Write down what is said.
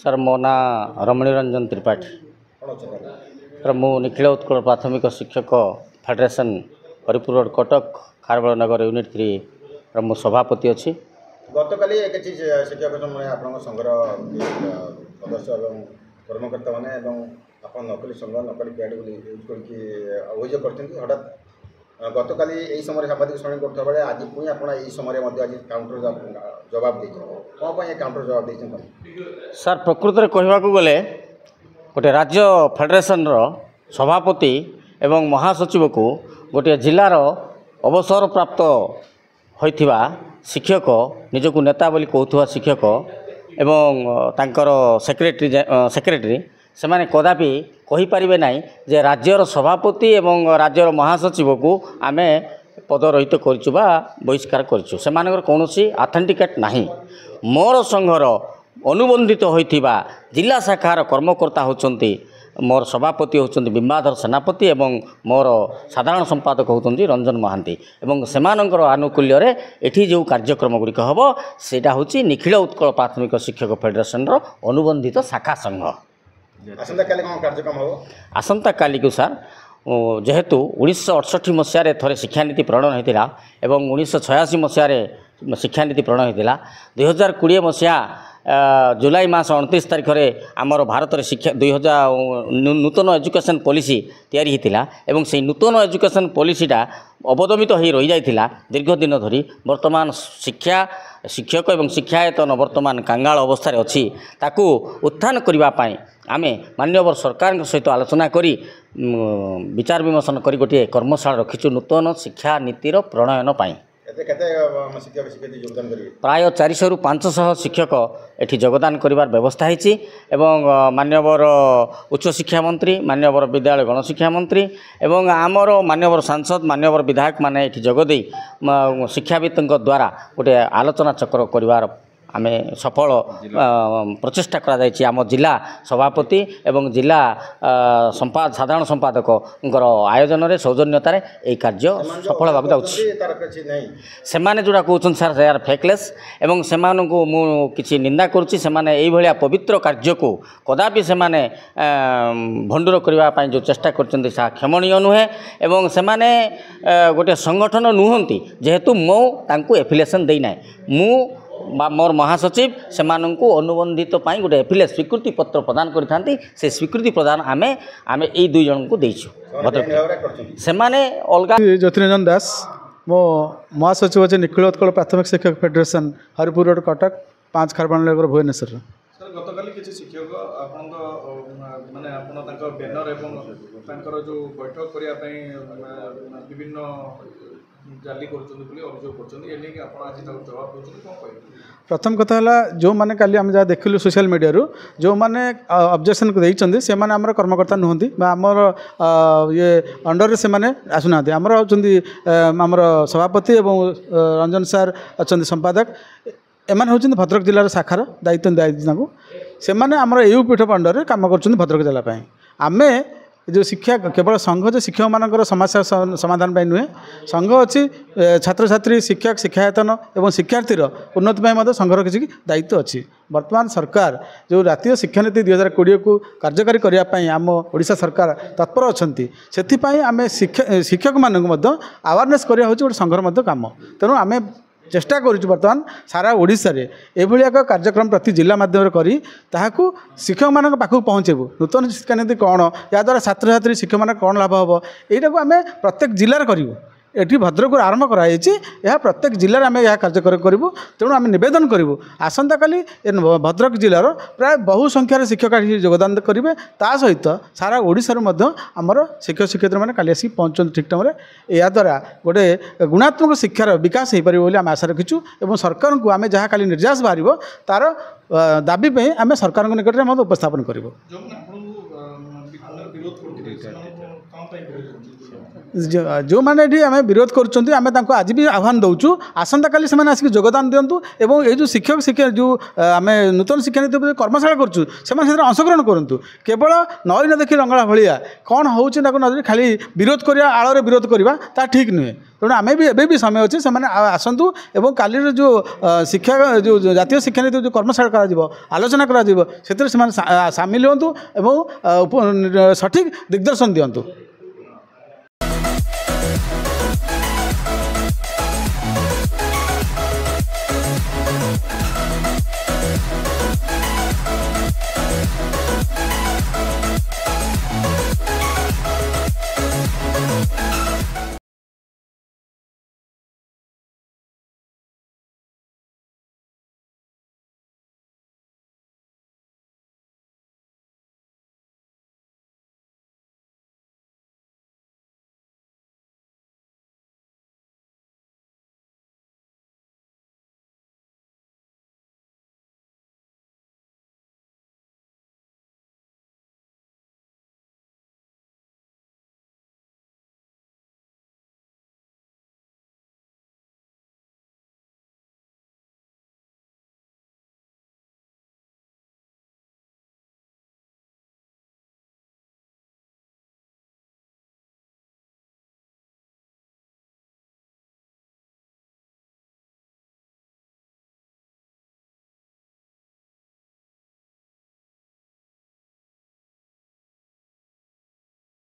Sir मो ना रमणी Ranjan Tripathi sir मु निखिल उत्कल प्राथमिक शिक्षक फेडरेशन हरिपुर रोड कटक खारबेल नगर यूनिट 3 मु सभापति अच्छी गतकाली शिक्षक संघर सदस्य कर्मकर्ता मैंने नकली संघ नकली प्याड यूज करके अभियोग कर हठात गतकाली यही समय सांबादिक शुणी करता बेले आज पुणी आप समय आज काउंटर जवाब दे कौन ये काउंटर जवाब दे सर प्रकृत में कहवाक गले गोटे राज्य फेडरेशन सभापति एवं महासचिव को गोटे जिलार अवसर प्राप्त होइथिबा शिक्षक निजको नेता बोली कहूथुवा शिक्षक एवं तांकर सेक्रेटरी से माने कदापि कहि परिबे नाही जे राज्यर सभापति एवं राज्यर महासचिव को आमे पदरहित करछु बा बहिष्कार करछु से मानकर कोनोसी ऑथेंटिकेट नाही। मोर संघर अनुबंधित होइथिबा जिला शाखार कर्मकर्ता होचंती मोर सभापति होचंती बिंबाधर सेनापति एवं मोर साधारण संपादक होचंती रंजन महांती एवं सेमानंकर आनुकूल्य रे एठी जो कार्यक्रम गुड़िक हम सेटा होची निखिल उत्कल प्राथमिक शिक्षक फेडरेशन रो अनुबंधित शाखा संघ। आसंता काली को सार जेहेतु 1968 मसीह थोड़े शिक्षानीति प्रणयन होता एवं 1986 मसीह शिक्षानीति प्रणयन होता 2020 मसीहा जुलाई मास 29 तारीख में आमर भारत में शिक्षा 2000 नूतन एजुकेशन पॉलिसी तैयारी होता एवं से नूतन एजुकेशन पॉलिसीटा अवदमित हो रही जाइथिला दीर्घ दिन धरी वर्तमान शिक्षक एवं शिक्षायतन वर्तमान कांगाल अवस्था अच्छी ताकू उत्थान करने आमे मान्यवर सरकार सहित आलोचना करी विचार विमर्शन करी गोटे कर्मशाला रखीचु नूतन शिक्षा नीतिर प्रणयन पाई प्राय 400 रु 500 शिक्षक एठी योगदान करिवार व्यवस्था है एवं मान्यवर उच्च शिक्षा मंत्री मान्यवर विद्यालय गणशिक्षा मंत्री एवं आमर मान्यवर सांसद मान्यवर विधायक माने एठी जोगदे शिक्षाविदों द्वारा गोटे आलोचना चक्र करिवार आमे सफल प्रचेष्टा करा आम जिला सभापति एवं जिला साधारण संपादक आयोजन रे सौजन्यतार यह कार्य सफल भाव से जोड़ा कहते सार यार फेकलेस एवं से किसी निंदा करुच्ची से पवित्र कार्य को कदापि से भंडूर करने जो चेष्टा कर क्षमणीय नुहे एवं से गोटे संगठन नुहति जेहेतु मो एफिलिएशन देना मु मोर महासचिव से अनुबंधित गोटे एफिलिएट स्वीकृति पत्र प्रदान करते से स्वीकृति प्रदान आमे यही दुई जन को देचु से अलग ज्योतिरंजन दास मो महासचिव अच्छे निखिल उत्कल प्राथमिक शिक्षक फेडरेशन हरिपुर रोड कटक 5 खारबेल नगर भुवनेश्वर। सर गतकाली किसी शिक्षक माने बैनर एवं जो बैठक करने विभिन्न जाली प्रथम कथा है जो मैंने काली आम जहाँ देखिलु सोशल मीडिया रू जो मैंने ऑब्जेक्शन देइछन्ति से माने आमर कर्मकर्ता नुहंती आमर ये अंडर से माने आसुना आमर होचन्ति आमर सभापति एवं रंजन सार अच्छा संपादक एमान होचन्ति भद्रक जिलार शाखार दायित्व दायित्व से माने आमर यू पीठ अंडर में काम कर भद्रक जिला आमे जो शिक्षा केवल संघ जो शिक्षक मान समस्या समाधान पाई नुहे संघ अच्छी छात्र छात्री शिक्षक शिक्षायतन एवं शिक्षार्थीर उन्नति संघर किसी दायित्व अच्छी। वर्तमान सरकार जो राष्ट्रीय शिक्षानीति 2020 को कार्यकारी करने आम ओडिशा सरकार तत्पर अच्छा से आम शिक्षक मानक अवेयरनेस करवा हूँ गोटे संघर काम तेणु आम चेष्टा करुँ बर्तमान सारा ओडिशा रे एभली एक कार्यक्रम प्रति जिला माध्यम करी ताहाकू शिक्षक मान पाखक पहुँचेबू नूतन शिक्षानीति कौन या द्वारा छात्र छात्री शिक्षक मान कौन लाभ हम यहीटा आम प्रत्येक जिलार करूँ एटी भद्रक आरंभ कराई प्रत्येक जिले में यह कार्यक्रम करूँ तेणु आम नवेदन करूँ आसंता काली भद्रक जिलार प्राय बहु संख्यार शिक्षक योगदान करेंगे ता सहित सारा ओडिशा आमर शिक्षक शिक्षयित्री मैंने काली आसिक पहुँचते ठीक टाइम या द्वारा गोटे गुणात्मक शिक्षार विकास हो पार आम आशा रखीचु और सरकार को आम जहाँ काली निर्यास बाहर तार दाबी आम सरकार निकट में उपस्थापन करूँ। जो मैंने ये आम विरोध करें आज भी आह्वान दौचु आसंता काली से आसिक योगदान दिंतु और ये जो शिक्षक जो आम नूतन शिक्षा नीति कर्मशाला करूँ से अंशग्रहण करूँ केवल नई न देखी लंगड़ा भाया कौन हो खाली विरोध करवा आड़ विरोध करवा ता ठीक नुहे तेणु आम भी एवं भी समय अच्छे से आसतु और काली जो शिक्षा जो जातीय शिक्षा नीति जो कर्मशाला आलोचना कर सामिल हूँ और सठिक दिग्दर्शन दिंतु।